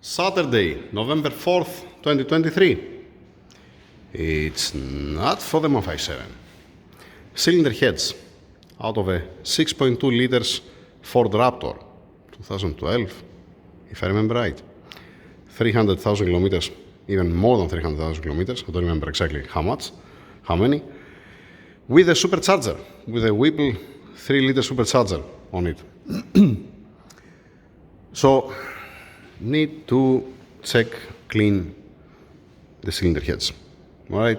Saturday, November 4th, 2023. It's not for the 157. Cylinder heads out of a 6.2 liters Ford Raptor, 2012, if I remember right. 300,000 kilometers, even more than 300,000 kilometers, I don't remember exactly how many, with a supercharger, with a Whipple 3-liter supercharger on it. So, need to check, clean the cylinder heads. Alright?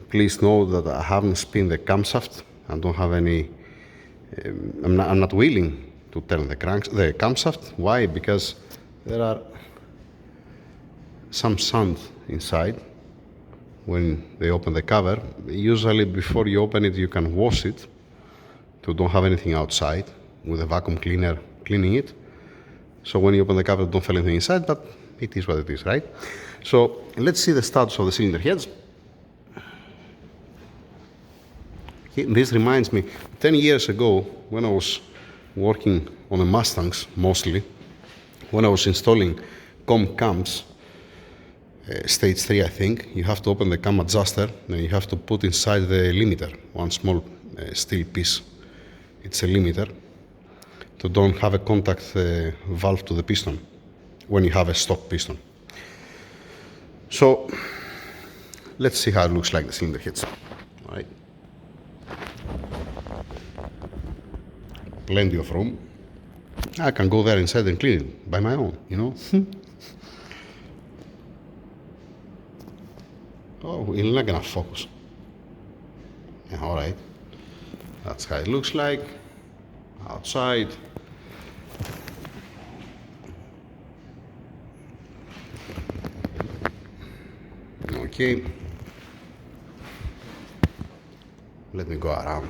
Please know that I haven't spun the camshaft. I don't have any, I'm not willing to turn the camshaft. Why? Because there are some sand inside when they open the cover. Usually before you open it you can wash it to don't have anything outside with a vacuum cleaner cleaning it. So when you open the cover don't feel anything inside, but it is what it is, right? So let's see the status of the cylinder heads. This reminds me, 10 years ago when I was working on the Mustangs mostly, when I was installing cams, stage 3 I think, you have to open the cam adjuster and you have to put inside the limiter, one small steel piece. It's a limiter to don't have a contact valve to the piston when you have a stock piston. So let's see how it looks like the cylinder heads. All right. Plenty of room. I can go there inside and clean it by my own, you know. Oh, it's not gonna focus. Yeah, all right. That's how it looks like outside. Okay. Let me go around.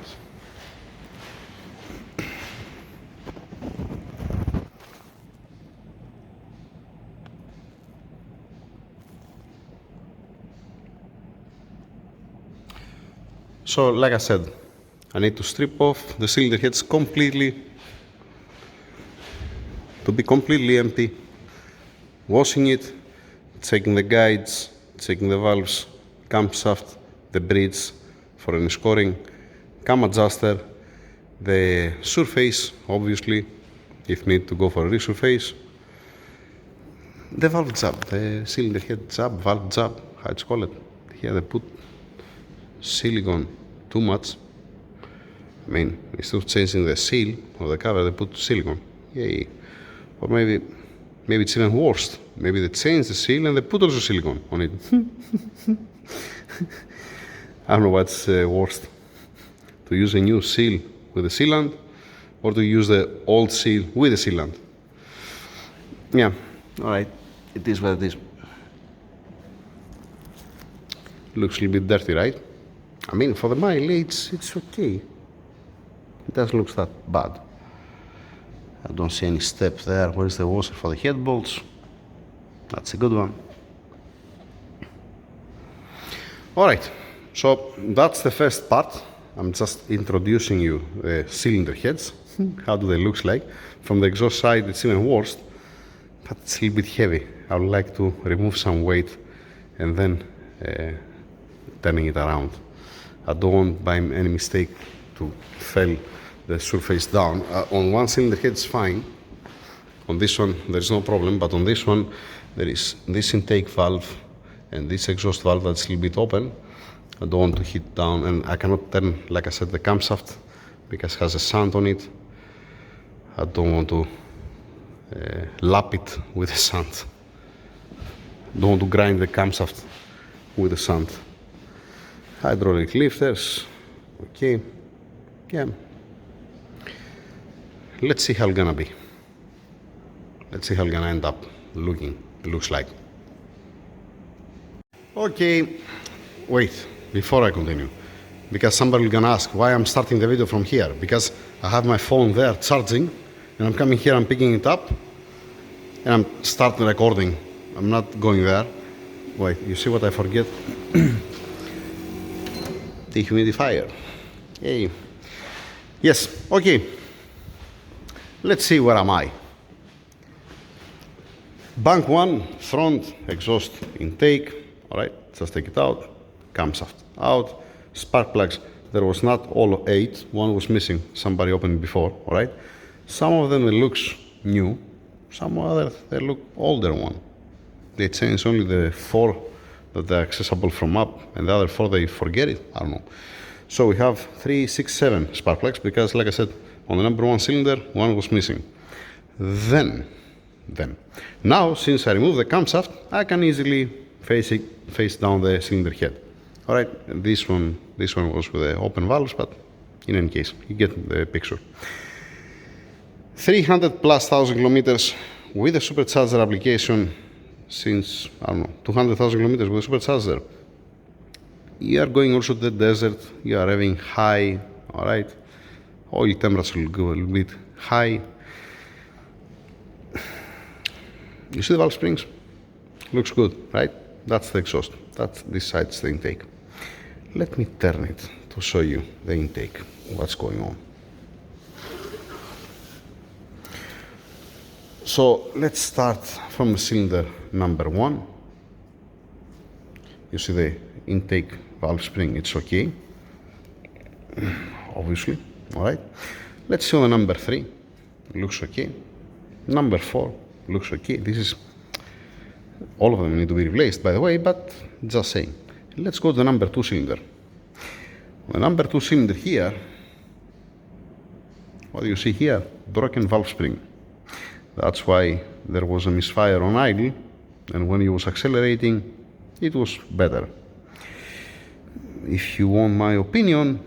So, like I said, I need to strip off the cylinder heads completely, to be completely empty, washing it, checking the guides, checking the valves, camshaft, the bridge for any scoring, cam adjuster, the surface, obviously, if need to go for a resurface, the valve job, the cylinder head job, valve job, how it's called. Here they put silicone too much. I mean, instead of changing the seal of the cover, they put silicone. Yay. Or maybe it's even worse. Maybe they change the seal and they put also silicone on it. I don't know what's worst. To use a new seal with a sealant or to use the old seal with a sealant. Yeah, alright. It is what it is. Looks a little bit dirty, right? I mean, for the mileage, it's okay. It doesn't look that bad. I don't see any step there. Where's the washer for the head bolts? That's a good one. Alright, so that's the first part. I'm just introducing you the cylinder heads. How do they look like? From the exhaust side it's even worse, but it's a little bit heavy. I would like to remove some weight and then turning it around. I don't want by any mistake to fail the surface down. On one cylinder head it's fine. On this one there's no problem, but on this one there is this intake valve and this exhaust valve that's a little bit open. I don't want to hit down, and I cannot turn, like I said, the camshaft because it has a sand on it. I don't want to lap it with the sand. Don't want to grind the camshaft with the sand. Hydraulic lifters, okay, yeah. Let's see how it's gonna be. Let's see how it's gonna end up looks like. Okay, wait, before I continue, because somebody is gonna ask why I'm starting the video from here, because I have my phone there charging, and I'm coming here, I'm picking it up, and I'm starting recording. I'm not going there. Wait, you see what I forget? Dehumidifier. Yay. Yes, okay. Let's see where am I. Bank 1, front exhaust intake, all right, just take it out, camshaft out, spark plugs, there was not all 8, one was missing, somebody opened it before, all right. Some of them it looks new, some others they look older one. They change only the 4 that they're accessible from up, and the other 4 they forget it, I don't know. So we have 3, 6, 7 spark plugs because, like I said, on the number 1 cylinder, one was missing. Then, now since I removed the camshaft, I can easily face down the cylinder head. All right, this one was with the open valves, but in any case, you get the picture. 300 plus thousand kilometers with the supercharger application since, I don't know, 200,000 kilometers with a supercharger. You are going also to the desert, you are having high, all right, oil temperature will go a little bit high. You see the valve springs? Looks good, right? That's the exhaust. That's this side's the intake. Let me turn it to show you the intake, what's going on. So let's start from the cylinder number 1. You see the intake valve spring, it's okay, obviously, all right. Let's see on the number 3, looks okay. Number 4 looks okay. This is, all of them need to be replaced, by the way, but just saying. Let's go to the number 2 cylinder. The number 2 cylinder here, what do you see here? Broken valve spring. That's why there was a misfire on idle, and when he was accelerating, it was better. If you want my opinion,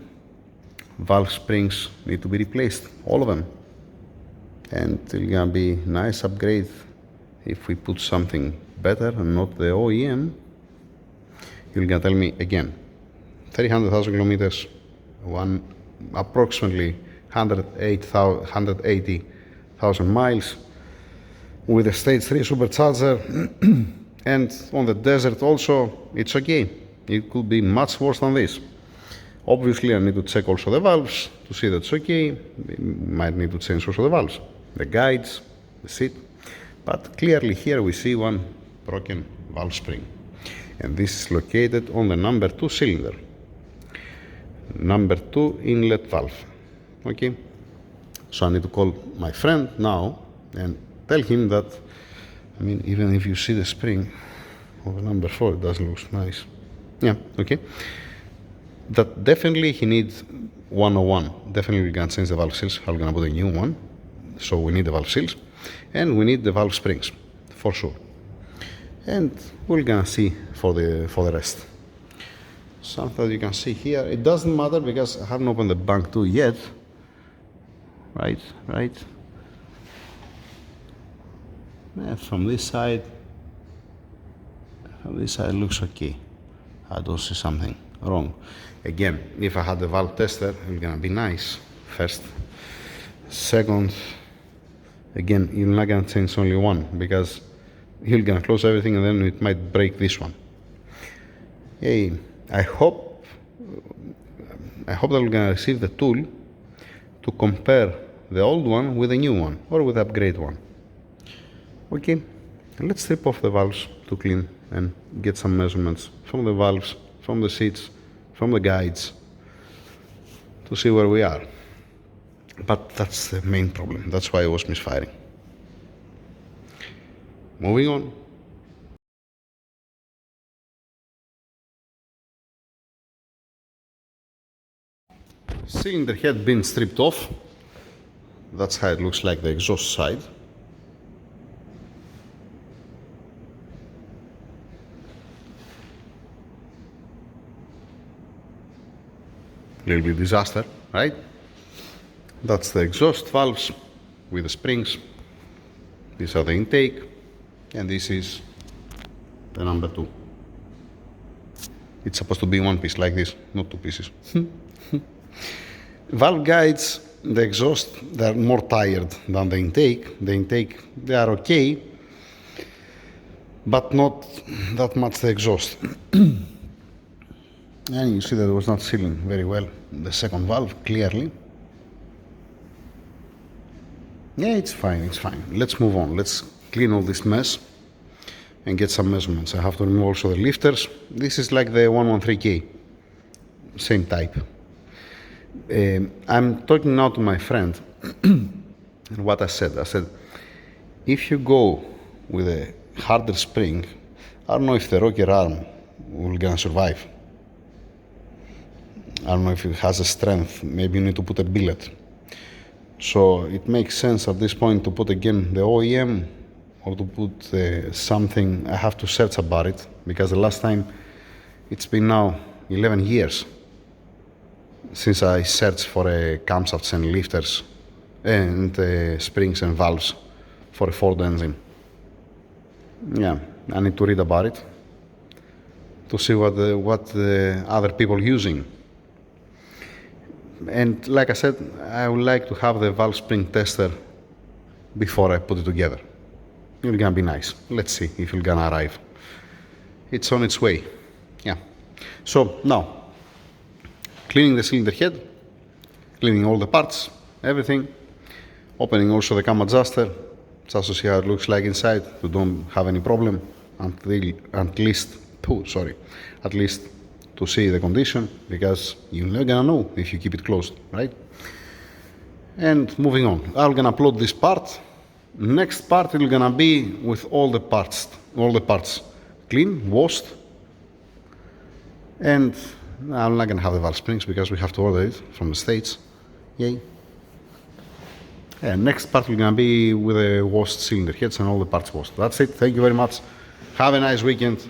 valve springs need to be replaced, all of them. And it's gonna be nice upgrade if we put something better and not the OEM. You're gonna tell me again, 300,000 kilometers, approximately 180,000 miles with a stage 3 supercharger, and on the desert also, it's okay. It could be much worse than this. Obviously, I need to check also the valves to see that's okay. We might need to change also the valves, the guides, the seat. But clearly here we see one broken valve spring. And this is located on the number 2 cylinder. Number 2 inlet valve. Okay? So I need to call my friend now and tell him that, I mean, even if you see the spring of the number 4, it doesn't look nice. Yeah, okay. That definitely he needs 101. Definitely we're gonna change the valve seals. I'm gonna put a new one. So we need the valve seals and we need the valve springs for sure. And we're gonna see for the rest. Something that you can see here. It doesn't matter because I haven't opened the bank 2 yet. Right. From this side looks okay. I don't see something wrong. Again, if I had the valve tester, it's gonna be nice. First, second, again, you're not gonna change only one because you're gonna close everything and then it might break this one. Hey, I hope that we're gonna receive the tool to compare the old one with the new one or with the upgrade one. Okay, let's strip off the valves to clean and get some measurements from the valves, from the seats, from the guides to see where we are. But that's the main problem. That's why I was misfiring. Moving on. Cylinder head been stripped off. That's how it looks like the exhaust side. Little bit disaster, right? That's the exhaust valves with the springs. These are the intake, and this is the number 2. It's supposed to be one piece like this, not 2 pieces. Valve guides, the exhaust, they're more tired than the intake. The intake, they are okay, but not that much the exhaust. And you see that it was not sealing very well the second valve, clearly. Yeah, it's fine, it's fine. Let's move on. Let's clean all this mess and get some measurements. I have to remove also the lifters. This is like the 113K, same type. I'm talking now to my friend, and what I said, if you go with a harder spring, I don't know if the rocker arm will gonna survive. I don't know if it has a strength. Maybe you need to put a billet. So it makes sense at this point to put again the OEM or to put something. I have to search about it because the last time, it's been now 11 years since I searched for camshafts and lifters and springs and valves for a Ford engine. Yeah, I need to read about it to see what the other people using. And like I said, I would like to have the valve spring tester before I put it together. It's gonna be nice. Let's see if it's gonna arrive. It's on its way. Yeah. So now, cleaning the cylinder head, cleaning all the parts, everything, opening also the cam adjuster, just to see how it looks like inside, to don't have any problem at least to see the condition, because you're not gonna know if you keep it closed, right? And moving on, I'm gonna upload this part. Next part is gonna be with all the parts clean, washed, and I'm not gonna have the valve springs because we have to order it from the States. Yay. And next part is gonna be with the washed cylinder heads and all the parts washed. That's it. Thank you very much. Have a nice weekend.